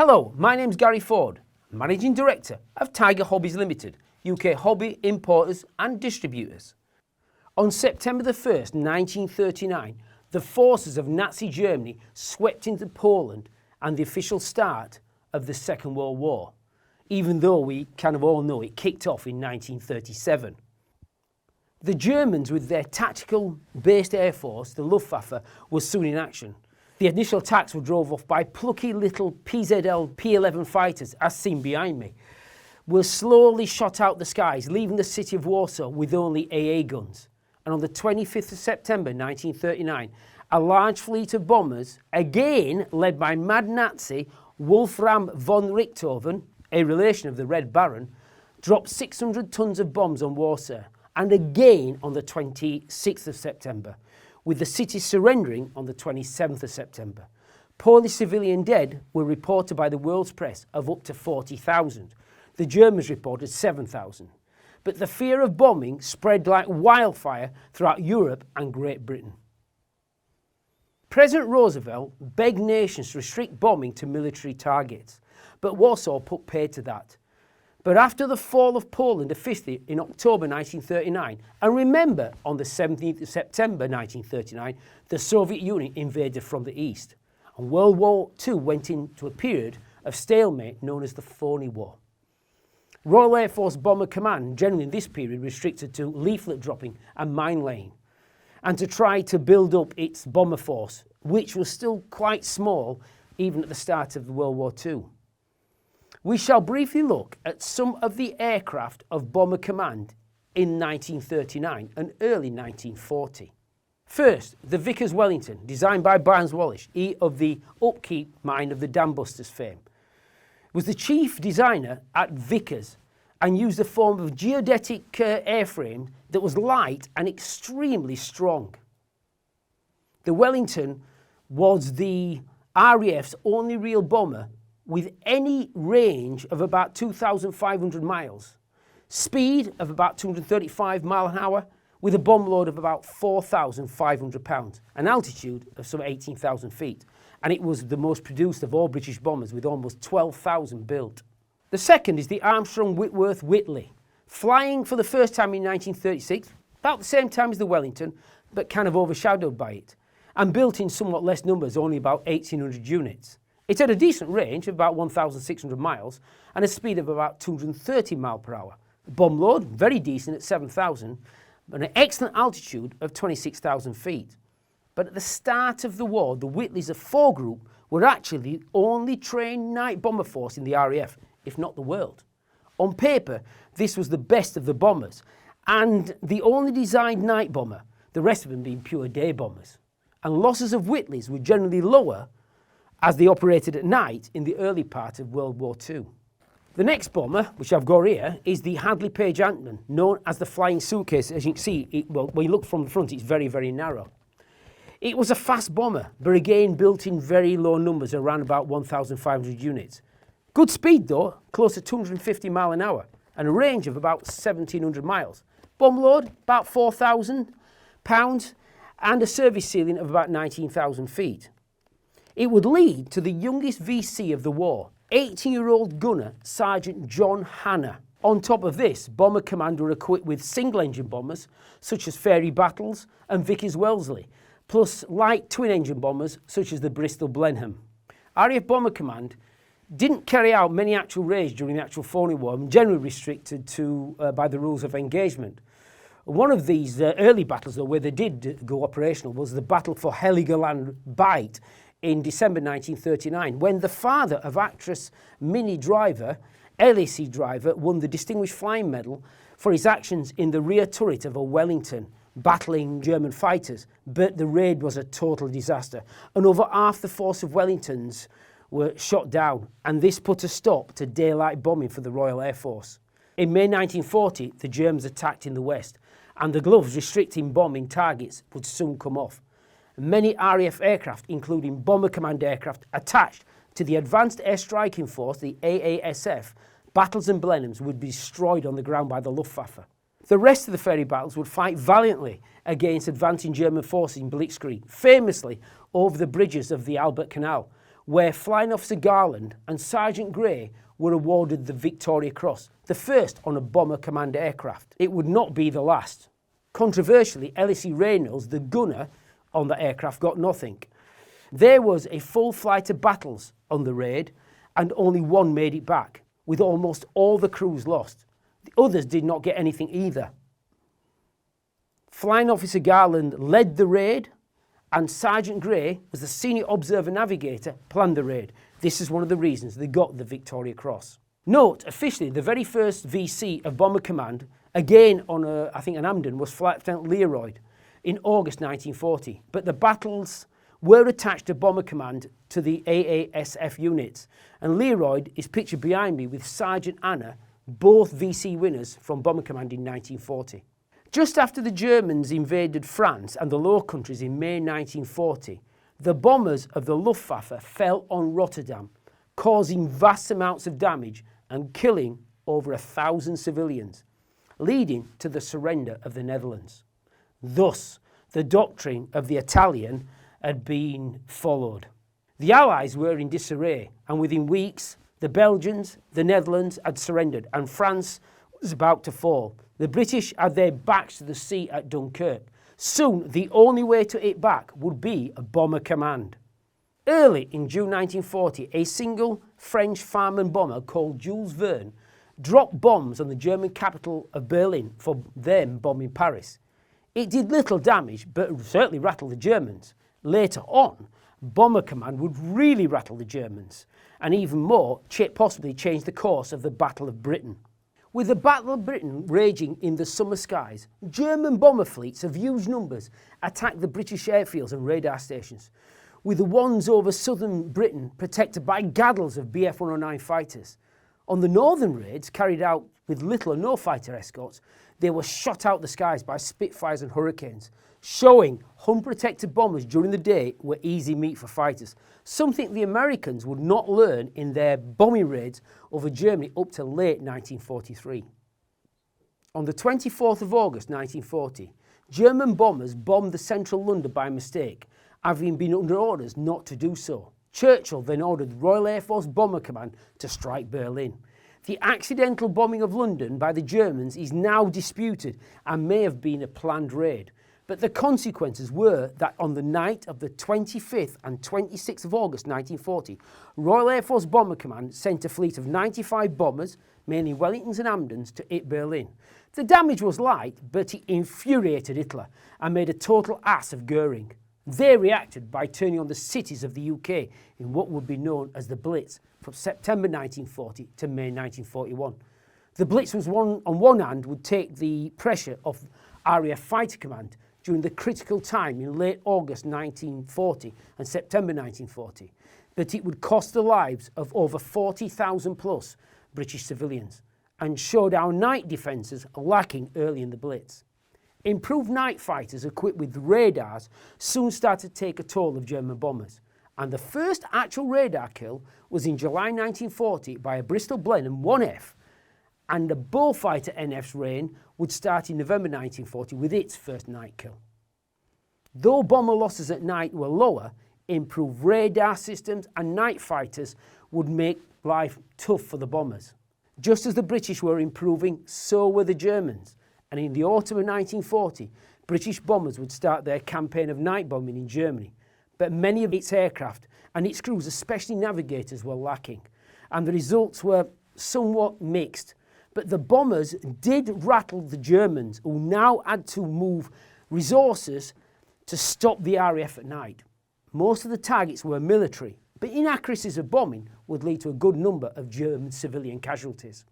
Hello, my name's Gary Ford, Managing Director of Tiger Hobbies Limited, UK hobby importers and distributors. On September the 1st, 1939, the forces of Nazi Germany swept into Poland and the official start of the Second World War, even though we kind of all know it kicked off in 1937. The Germans, with their tactical-based air force, the Luftwaffe, was soon in action. The initial attacks were drove off by plucky little PZL P-11 fighters, as seen behind me, were slowly shot out the skies, leaving the city of Warsaw with only AA guns. And on the 25th of September 1939, a large fleet of bombers, again led by mad Nazi Wolfram von Richthofen, a relation of the Red Baron, dropped 600 tons of bombs on Warsaw, and again on the 26th of September, with the city surrendering on the 27th of September. Polish civilian dead were reported by the world's press of up to 40,000. The Germans reported 7,000. But the fear of bombing spread like wildfire throughout Europe and Great Britain. President Roosevelt begged nations to restrict bombing to military targets, but Warsaw put paid to that. But after the fall of Poland officially in October 1939, and remember, on the 17th of September 1939, the Soviet Union invaded from the east, and World War II went into a period of stalemate known as the Phoney War. Royal Air Force Bomber Command, generally in this period, restricted to leaflet dropping and mine laying, and to try to build up its bomber force, which was still quite small even at the start of World War II. We shall briefly look at some of the aircraft of Bomber Command in 1939 and early 1940. First, the Vickers Wellington, designed by Barnes Wallis, he of the upkeep mind of the Dam Busters fame, was the chief designer at Vickers and used a form of geodetic airframe that was light and extremely strong. The Wellington was the RAF's only real bomber with any range of about 2,500 miles, speed of about 235 miles an hour, with a bomb load of about 4,500 pounds, an altitude of some 18,000 feet, and it was the most produced of all British bombers, with almost 12,000 built. The second is the Armstrong Whitworth Whitley, flying for the first time in 1936, about the same time as the Wellington, but kind of overshadowed by it, and built in somewhat less numbers, only about 1,800 units. It had a decent range of about 1,600 miles and a speed of about 230 miles per hour. Bomb load, very decent at 7,000, but an excellent altitude of 26,000 feet. But at the start of the war, the Whitleys of 4 Group were actually the only trained night bomber force in the RAF, if not the world. On paper, this was the best of the bombers, and the only designed night bomber, the rest of them being pure day bombers. And losses of Whitleys were generally lower as they operated at night in the early part of World War II. The next bomber, which I've got here, is the Hadley Page Antman, known as the Flying Suitcase. As you can see, when you look from the front, it's very, very narrow. It was a fast bomber, but again built in very low numbers, around about 1,500 units. Good speed though, close to 250 miles an hour, and a range of about 1,700 miles. Bomb load, about 4,000 pounds, and a service ceiling of about 19,000 feet. It would lead to the youngest VC of the war, 18-year-old gunner Sergeant John Hanna. On top of this, Bomber Command were equipped with single-engine bombers, such as Fairey Battles and Vickers Wellesley, plus light twin-engine bombers, such as the Bristol Blenheim. RAF Bomber Command didn't carry out many actual raids during the actual Phoney War, and generally restricted to by the rules of engagement. One of these early battles, though, where they did go operational, was the Battle for Heligoland Bight in December 1939, when the father of actress Minnie Driver, LAC Driver, won the Distinguished Flying Medal for his actions in the rear turret of a Wellington, battling German fighters. But the raid was a total disaster, and over half the force of Wellingtons were shot down, and this put a stop to daylight bombing for the Royal Air Force. In May 1940, the Germans attacked in the west, and the gloves restricting bombing targets would soon come off. Many RAF aircraft, including Bomber Command aircraft attached to the Advanced Air Striking Force, the AASF, Battles and Blenheims, would be destroyed on the ground by the Luftwaffe. The rest of the ferry battles would fight valiantly against advancing German forces in Blitzkrieg, famously over the bridges of the Albert Canal, where Flying Officer Garland and Sergeant Gray were awarded the Victoria Cross, the first on a Bomber Command aircraft. It would not be the last. Controversially, LSE Reynolds, the gunner on the aircraft, got nothing. There was a full flight of battles on the raid and only one made it back, with almost all the crews lost. The others did not get anything either. Flying Officer Garland led the raid, and Sergeant Gray, as the senior observer navigator, planned the raid. This is one of the reasons they got the Victoria Cross. Note, officially, the very first VC of Bomber Command, again on I think an Amden, was Flight Lieutenant Leroyd in August 1940. But the battles were attached to Bomber Command to the AASF units, and Leroyd is pictured behind me with Sergeant Anna, both VC winners from Bomber Command in 1940. Just after the Germans invaded France and the Low Countries in May 1940, the bombers of the Luftwaffe fell on Rotterdam, causing vast amounts of damage and killing over 1,000 civilians, leading to the surrender of the Netherlands. Thus, the doctrine of the Italian had been followed. The Allies were in disarray, and within weeks, the Belgians, the Netherlands had surrendered, and France was about to fall. The British had their backs to the sea at Dunkirk. Soon, the only way to it back would be a Bomber Command. Early in June 1940, a single French fireman bomber called Jules Verne dropped bombs on the German capital of Berlin for them bombing Paris. It did little damage, but certainly rattled the Germans. Later on, Bomber Command would really rattle the Germans, and even more, possibly change the course of the Battle of Britain. With the Battle of Britain raging in the summer skies, German bomber fleets of huge numbers attacked the British airfields and radar stations, with the ones over southern Britain protected by gaddles of Bf-109 fighters. On the northern raids, carried out with little or no fighter escorts, they were shot out the skies by Spitfires and Hurricanes, showing Hun-protected bombers during the day were easy meat for fighters, something the Americans would not learn in their bombing raids over Germany up to late 1943. On the 24th of August 1940, German bombers bombed the central London by mistake, having been under orders not to do so. Churchill then ordered the Royal Air Force Bomber Command to strike Berlin. The accidental bombing of London by the Germans is now disputed and may have been a planned raid. But the consequences were that on the night of the 25th and 26th of August 1940, Royal Air Force Bomber Command sent a fleet of 95 bombers, mainly Wellingtons and Amdens, to hit Berlin. The damage was light, but it infuriated Hitler and made a total ass of Goering. They reacted by turning on the cities of the UK in what would be known as the Blitz from September 1940 to May 1941. The Blitz was on one hand would take the pressure off RAF Fighter Command during the critical time in late August 1940 and September 1940, but it would cost the lives of over 40,000 plus British civilians and showed our night defences lacking early in the Blitz. Improved night fighters equipped with radars soon started to take a toll of German bombers, and the first actual radar kill was in July 1940 by a Bristol Blenheim 1F, and the Bullfighter NF's reign would start in November 1940 with its first night kill. Though bomber losses at night were lower, improved radar systems and night fighters would make life tough for the bombers. Just as the British were improving, so were the Germans, and in the autumn of 1940, British bombers would start their campaign of night bombing in Germany, but many of its aircraft and its crews, especially navigators, were lacking, and the results were somewhat mixed. But the bombers did rattle the Germans, who now had to move resources to stop the RAF at night. Most of the targets were military, but inaccuracies of bombing would lead to a good number of German civilian casualties.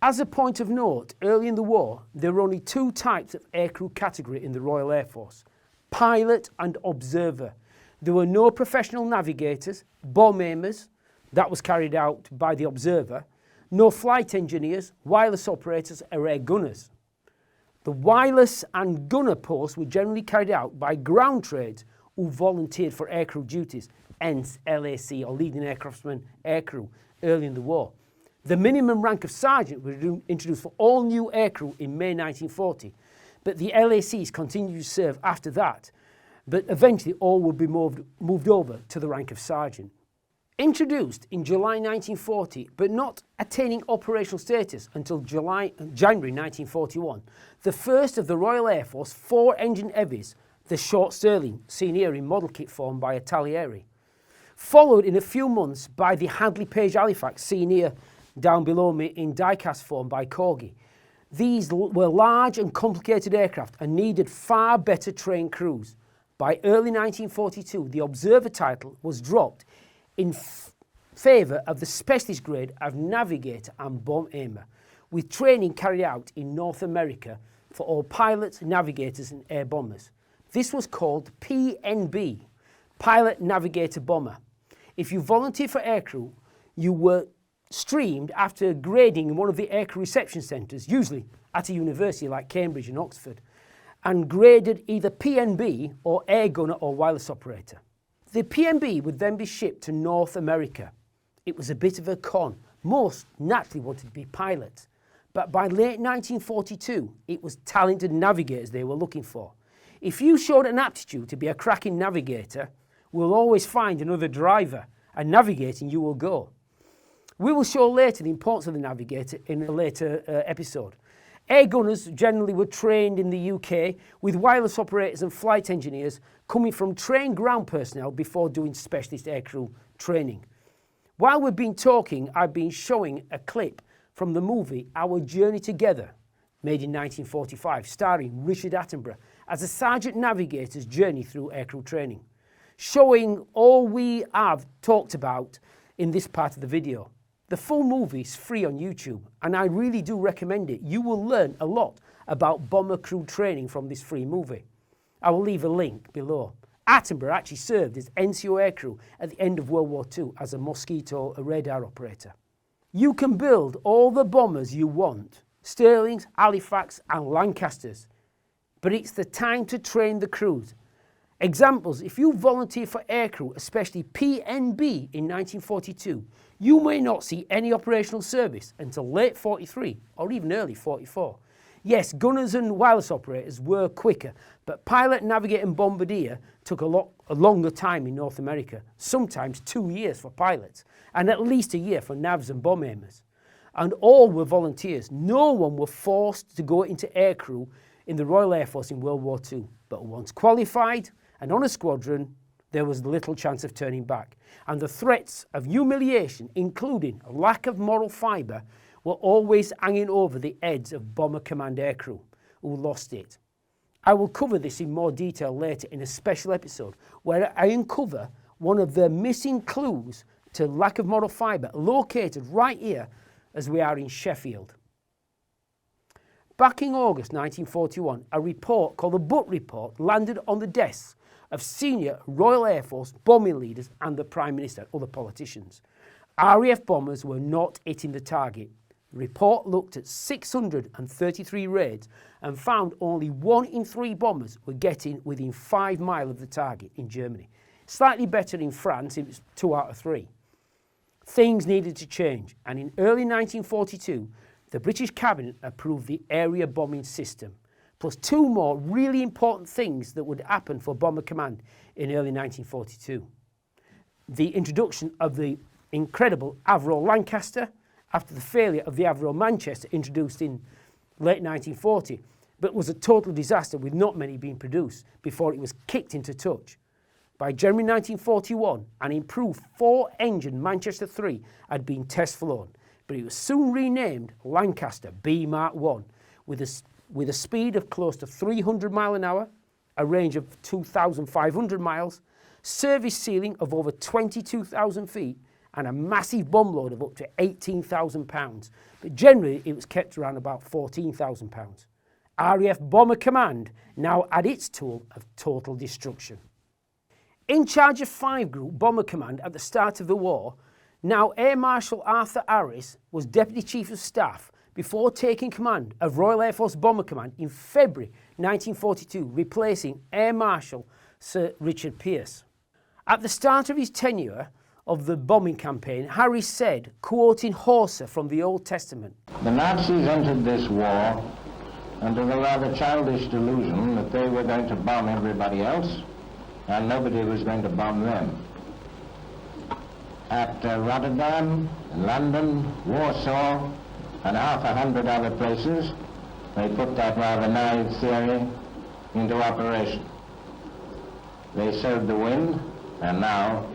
As a point of note, early in the war, there were only two types of aircrew category in the Royal Air Force: pilot and observer. There were no professional navigators, bomb aimers, that was carried out by the observer, no flight engineers, wireless operators or air gunners. The wireless and gunner posts were generally carried out by ground trades who volunteered for aircrew duties, hence LAC or leading aircraftsman aircrew early in the war. The minimum rank of sergeant was introduced for all new aircrew in May 1940, but the LACs continued to serve after that, but eventually all would be moved over to the rank of sergeant. Introduced in July 1940, but not attaining operational status until January 1941, the first of the Royal Air Force 4-engine heavies, the Short Stirling, seen here in model kit form by Italieri, followed in a few months by the Hadley Page Halifax, seen here down below me in die-cast form by Corgi. These were large and complicated aircraft and needed far better trained crews. By early 1942, the observer title was dropped in favour of the specialist grade of Navigator and Bomb Aimer, with training carried out in North America for all pilots, navigators and air bombers. This was called PNB, Pilot Navigator Bomber. If you volunteered for aircrew, you were streamed after grading in one of the aircrew reception centres, usually at a university like Cambridge and Oxford, and graded either PNB or air gunner or wireless operator. The PNB would then be shipped to North America. It was a bit of a con. Most naturally wanted to be pilots, but by late 1942, it was talented navigators they were looking for. If you showed an aptitude to be a cracking navigator, we'll always find another driver, and navigating you will go. We will show later the importance of the navigator in a later episode. Air gunners generally were trained in the UK, with wireless operators and flight engineers coming from trained ground personnel before doing specialist aircrew training. While we've been talking, I've been showing a clip from the movie Our Journey Together, made in 1945, starring Richard Attenborough as a sergeant navigator's journey through aircrew training, showing all we have talked about in this part of the video. The full movie is free on YouTube, and I really do recommend it. You will learn a lot about bomber crew training from this free movie. I will leave a link below. Attenborough actually served as NCO aircrew at the end of World War II as a Mosquito radar operator. You can build all the bombers you want, Stirlings, Halifax and Lancasters, but it's the time to train the crews. Examples: if you volunteer for aircrew, especially PNB in 1942, you may not see any operational service until late 43 or even early 44. Yes, gunners and wireless operators were quicker, but pilot, navigator and bombardier took a longer time in North America, sometimes 2 years for pilots and at least a year for navs and bomb aimers. And all were volunteers. No one were forced to go into aircrew in the Royal Air Force in World War II, but once qualified and on a squadron, there was little chance of turning back. And the threats of humiliation, including a lack of moral fibre, were always hanging over the heads of Bomber Command aircrew who lost it. I will cover this in more detail later in a special episode where I uncover one of the missing clues to lack of moral fibre, located right here as we are in Sheffield. Back in August 1941, a report called the Butt Report landed on the desks of senior Royal Air Force bombing leaders and the Prime Minister and other politicians. RAF bombers were not hitting the target. The report looked at 633 raids and found only 1 in 3 bombers were getting within 5 miles of the target in Germany. Slightly better in France, it was 2 out of 3. Things needed to change, and in early 1942, the British Cabinet approved the area bombing system, plus 2 more really important things that would happen for Bomber Command in early 1942. The introduction of the incredible Avro Lancaster after the failure of the Avro Manchester, introduced in late 1940, but was a total disaster with not many being produced before it was kicked into touch. By January 1941, an improved 4-engine Manchester 3 had been test flown, but it was soon renamed Lancaster B Mark I with a speed of close to 300 miles an hour, a range of 2,500 miles, service ceiling of over 22,000 feet, and a massive bomb load of up to 18,000 pounds. But generally, it was kept around about 14,000 pounds. RAF Bomber Command now had its tool of total destruction. In charge of 5 Group Bomber Command at the start of the war, now Air Marshal Arthur Harris was Deputy Chief of Staff before taking command of Royal Air Force Bomber Command in February 1942, replacing Air Marshal Sir Richard Pearce. At the start of his tenure of the bombing campaign, Harris said, quoting Horsa from the Old Testament, "The Nazis entered this war under the rather childish delusion that they were going to bomb everybody else and nobody was going to bomb them. at Rotterdam, London, Warsaw, and half a hundred other places, they put that rather naive theory into operation. They sowed the wind, and now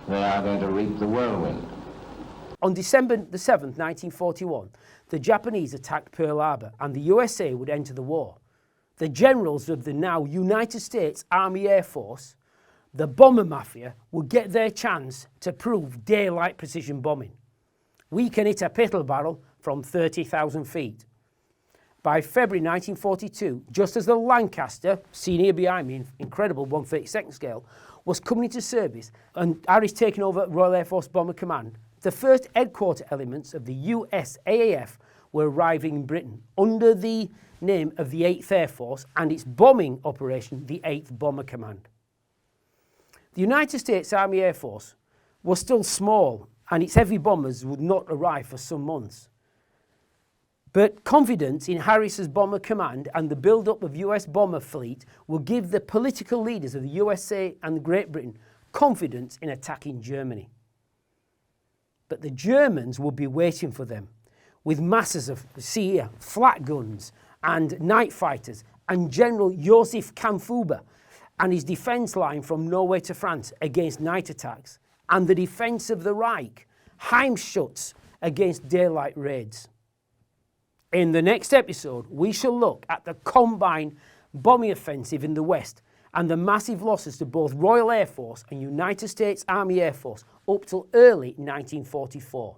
they are going to reap the whirlwind. On December the 7th, 1941, the Japanese attacked Pearl Harbor and the USA would enter the war. The generals of the now United States Army Air Force, the bomber mafia, would get their chance to prove daylight precision bombing. We can hit a pistol barrel from 30,000 feet. By February 1942, just as the Lancaster, seen here behind me in incredible 1/32nd scale, was coming into service and Harris taking over Royal Air Force Bomber Command, the first headquarter elements of the USAAF were arriving in Britain under the name of the 8th Air Force and its bombing operation, the 8th Bomber Command. The United States Army Air Force was still small and its heavy bombers would not arrive for some months. But confidence in Harris's Bomber Command and the build-up of US bomber fleet will give the political leaders of the USA and Great Britain confidence in attacking Germany. But the Germans would be waiting for them with masses of, see here, flat guns and night fighters and General Josef Kampfhuber and his defence line from Norway to France against night attacks and the defence of the Reich, Heimschutz, against daylight raids. In the next episode, we shall look at the combined bombing offensive in the West and the massive losses to both Royal Air Force and United States Army Air Force up till early 1944.